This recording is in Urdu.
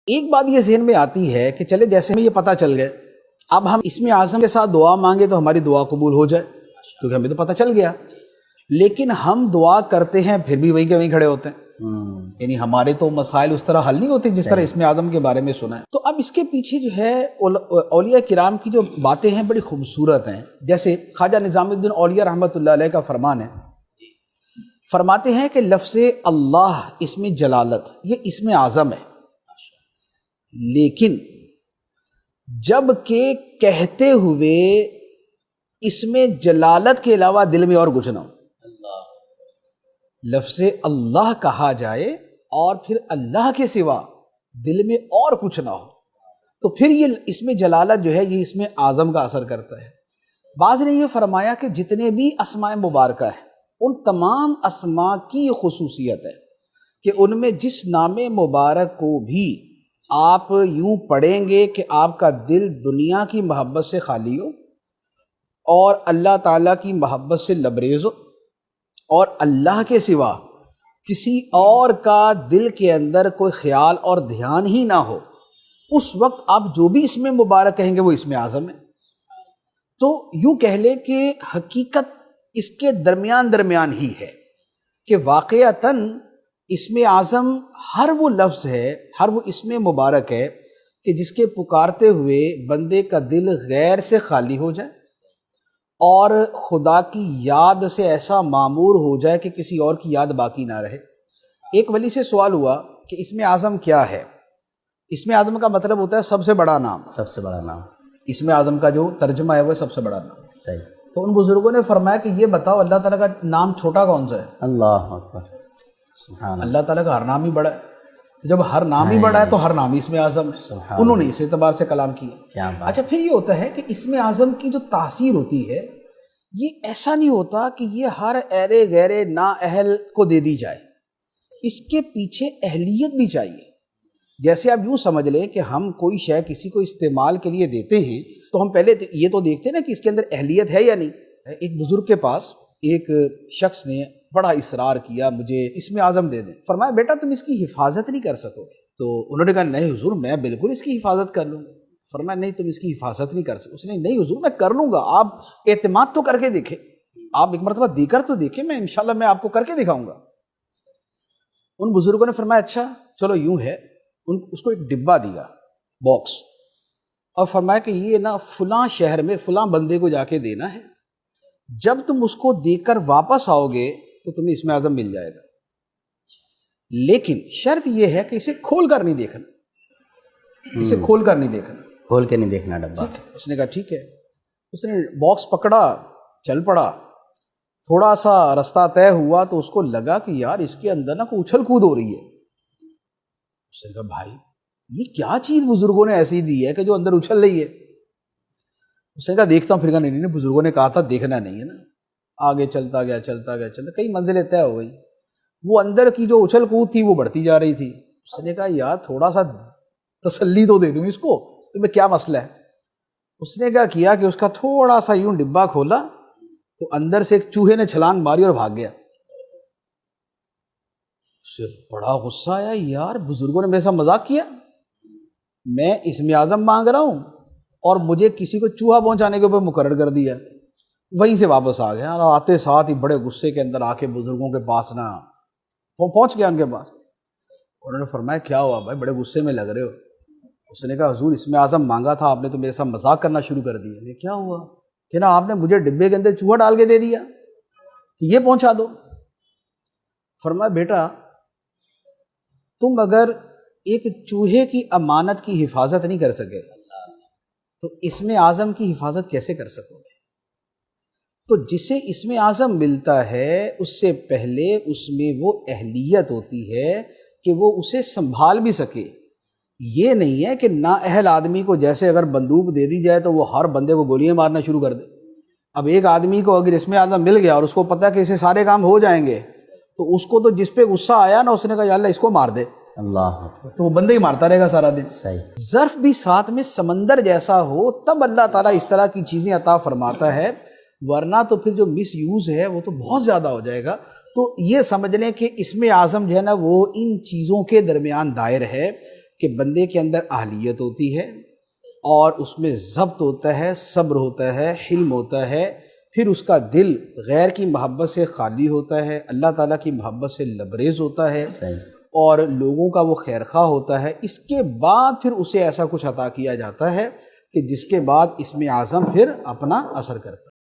ایک بات یہ ذہن میں آتی ہے کہ چلے جیسے ہمیں یہ پتہ چل گئے، اب ہم اسم اعظم کے ساتھ دعا مانگے تو ہماری دعا قبول ہو جائے، کیونکہ ہمیں تو پتہ چل گیا، لیکن ہم دعا کرتے ہیں پھر بھی وہیں کے وہیں کھڑے ہوتے ہیں۔ یعنی ہمارے تو مسائل اس طرح حل نہیں ہوتے جس طرح اسم اعظم کے بارے میں سنا ہے۔ تو اب اس کے پیچھے جو ہے اولیاء کرام کی جو باتیں ہیں بڑی خوبصورت ہیں۔ جیسے خواجہ نظام الدین اولیاء رحمۃ اللہ علیہ کا فرمان ہے، فرماتے ہیں کہ لفظ اللہ اسم جلالت یہ اسم اعظم ہے، لیکن جب کہ کہتے ہوئے اسم جلالت کے علاوہ دل میں اور کچھ نہ ہو، لفظ اللہ کہا جائے اور پھر اللہ کے سوا دل میں اور کچھ نہ ہو، تو پھر یہ اسم جلالت جو ہے یہ اسم اعظم کا اثر کرتا ہے۔ بعض نے یہ فرمایا کہ جتنے بھی اسماء مبارکہ ہیں ان تمام اسماء کی یہ خصوصیت ہے کہ ان میں جس نام مبارک کو بھی آپ یوں پڑھیں گے کہ آپ کا دل دنیا کی محبت سے خالی ہو اور اللہ تعالیٰ کی محبت سے لبریز ہو اور اللہ کے سوا کسی اور کا دل کے اندر کوئی خیال اور دھیان ہی نہ ہو، اس وقت آپ جو بھی اسم مبارک کہیں گے وہ اسم اعظم ہے۔ تو یوں کہہ لیں کہ حقیقت اس کے درمیان ہی ہے کہ واقعتاً اسم اعظم ہر وہ لفظ ہے، ہر وہ اسم مبارک ہے کہ جس کے پکارتے ہوئے بندے کا دل غیر سے خالی ہو جائے اور خدا کی یاد سے ایسا معمور ہو جائے کہ کسی اور کی یاد باقی نہ رہے۔ ایک ولی سے سوال ہوا کہ اسم اعظم کیا ہے؟ اسم اعظم کا مطلب ہوتا ہے سب سے بڑا نام، سب سے بڑا نام۔ اسم اعظم کا جو ترجمہ ہے وہ سب سے بڑا نام۔ صحیح۔ تو ان بزرگوں نے فرمایا کہ یہ بتاؤ اللہ تعالیٰ کا نام چھوٹا کون سا ہے؟ اللہ اکبر، سبحان اللہ۔ اللہ تعالیٰ کا ہر نام ہی بڑا ہے، تو جب ہر نام ہی بڑا ہے تو ہر نام ہی اسم اعظم ہے۔ انہوں نے اس اعتبار سے کلام کیا۔ کیا بات۔ اچھا، پھر یہ ہوتا ہے کہ اسم اعظم کی جو تاثیر ہوتی ہے یہ ایسا نہیں ہوتا کہ یہ ہر ایرے غیرے نااہل کو دے دی جائے، اس کے پیچھے اہلیت بھی چاہیے۔ جیسے آپ یوں سمجھ لیں کہ ہم کوئی شے کسی کو استعمال کے لیے دیتے ہیں تو ہم پہلے یہ تو دیکھتے ہیں نا کہ اس کے اندر اہلیت ہے یا نہیں۔ ایک بزرگ کے پاس ایک شخص نے بڑا اصرار کیا مجھے اسم اعظم دے دیں، فرمایا بیٹا تم اس کی حفاظت نہیں کر سکو گے؟ تو انہوں نے کہا نہیں حضور میں بالکل اس کی حفاظت کر لوں گا۔ فرمایا نہیں تم اس کی حفاظت نہیں کر سکو۔ اس نے نہیں حضور میں کر لوں گا، آپ اعتماد تو کر کے دیکھیں، آپ ایک مرتبہ دے کر تو دیکھیں، میں انشاءاللہ میں آپ کو کر کے دکھاؤں گا۔ ان بزرگوں نے فرمایا اچھا چلو یوں ہے، اس کو ایک ڈبہ دیا، باکس، اور فرمایا کہ یہ نا فلاں شہر میں فلاں بندے کو جا کے دینا ہے، جب تم اس کو دے کر واپس آؤ گے تو تمہیں اسم اعظم مل جائے گا، لیکن شرط یہ ہے کہ اسے کھول کر نہیں دیکھنا، اسے کھول کر نہیں دیکھنا، کھول کے نہیں دیکھنا ڈبہ۔ اس نے کہا ٹھیک ہے۔ اس نے باکس پکڑا، چل پڑا، تھوڑا سا رستہ طے ہوا تو اس کو لگا کہ یار اس کے اندر نا کوئی اچھل کود ہو رہی ہے۔ اس نے کہا بھائی یہ کیا چیز بزرگوں نے ایسی دی ہے کہ جو اندر اچھل رہی ہے؟ اس نے کہا دیکھتا ہوں، پھر کہا نہیں بزرگوں نے کہا تھا دیکھنا نہیں ہے نا۔ آگے چلتا گیا کئی منزلیں طے ہو گئی، وہ اندر کی جو اچھل کود تھی وہ بڑھتی جا رہی تھی۔ اس نے کہا یار تھوڑا سا تسلی تو دے دوں اس کو، تمہیں کیا مسئلہ ہے؟ اس نے کیا کہ اس کا تھوڑا سا یوں ڈبہ کھولا تو اندر سے ایک چوہے نے چھلانگ ماری اور بھاگ گیا۔ اسے بڑا غصہ آیا، یار بزرگوں نے میرے ساتھ مذاق کیا، میں اسم اعظم مانگ رہا ہوں اور مجھے کسی کو چوہا پہنچانے کے اوپر مقرر کر دیا۔ وہیں سے واپس آ گیا اور آتے ساتھ ہی بڑے غصے کے اندر آ کے بزرگوں کے پاس نہ پہنچ گیا ان کے پاس۔ انہوں نے فرمایا کیا ہوا بھائی بڑے غصے میں لگ رہے ہو؟ اس نے کہا حضور اسم اعظم مانگا تھا، آپ نے تو میرے ساتھ مذاق کرنا شروع کر دیا۔ یہ کیا ہوا کہ نا آپ نے مجھے ڈبے کے اندر چوہا ڈال کے دے دیا کہ یہ پہنچا دو۔ فرمایا بیٹا تم اگر ایک چوہے کی امانت کی حفاظت نہیں کر سکے تو اسم اعظم کی حفاظت کیسے کر سکو گے؟ تو جسے اسم اعظم ملتا ہے اس سے پہلے اس میں وہ اہلیت ہوتی ہے کہ وہ اسے سنبھال بھی سکے۔ یہ نہیں ہے کہ نااہل آدمی کو جیسے اگر بندوق دے دی جائے تو وہ ہر بندے کو گولیاں مارنا شروع کر دے۔ اب ایک آدمی کو اگر اسم اعظم مل گیا اور اس کو پتہ ہے کہ اسے سارے کام ہو جائیں گے تو اس کو تو جس پہ غصہ آیا نا اس نے کہا یا اللہ اس کو مار دے، اللہ تو وہ بندے ہی مارتا رہے گا سارا دن۔ صحیح۔ ظرف بھی ساتھ میں سمندر جیسا ہو تب اللہ تعالیٰ اس طرح کی چیزیں عطا فرماتا ہے، ورنہ تو پھر جو مس یوز ہے وہ تو بہت زیادہ ہو جائے گا۔ تو یہ سمجھ لیں کہ اسم اعظم جو ہے نا وہ ان چیزوں کے درمیان دائر ہے کہ بندے کے اندر اہلیت ہوتی ہے اور اس میں ضبط ہوتا ہے، صبر ہوتا ہے، حلم ہوتا ہے، پھر اس کا دل غیر کی محبت سے خالی ہوتا ہے، اللہ تعالیٰ کی محبت سے لبریز ہوتا ہے صحیح. اور لوگوں کا وہ خیرخواہ ہوتا ہے. اس کے بعد پھر اسے ایسا کچھ عطا کیا جاتا ہے کہ جس کے بعد اسم اعظم پھر اپنا اثر کرتا ہے.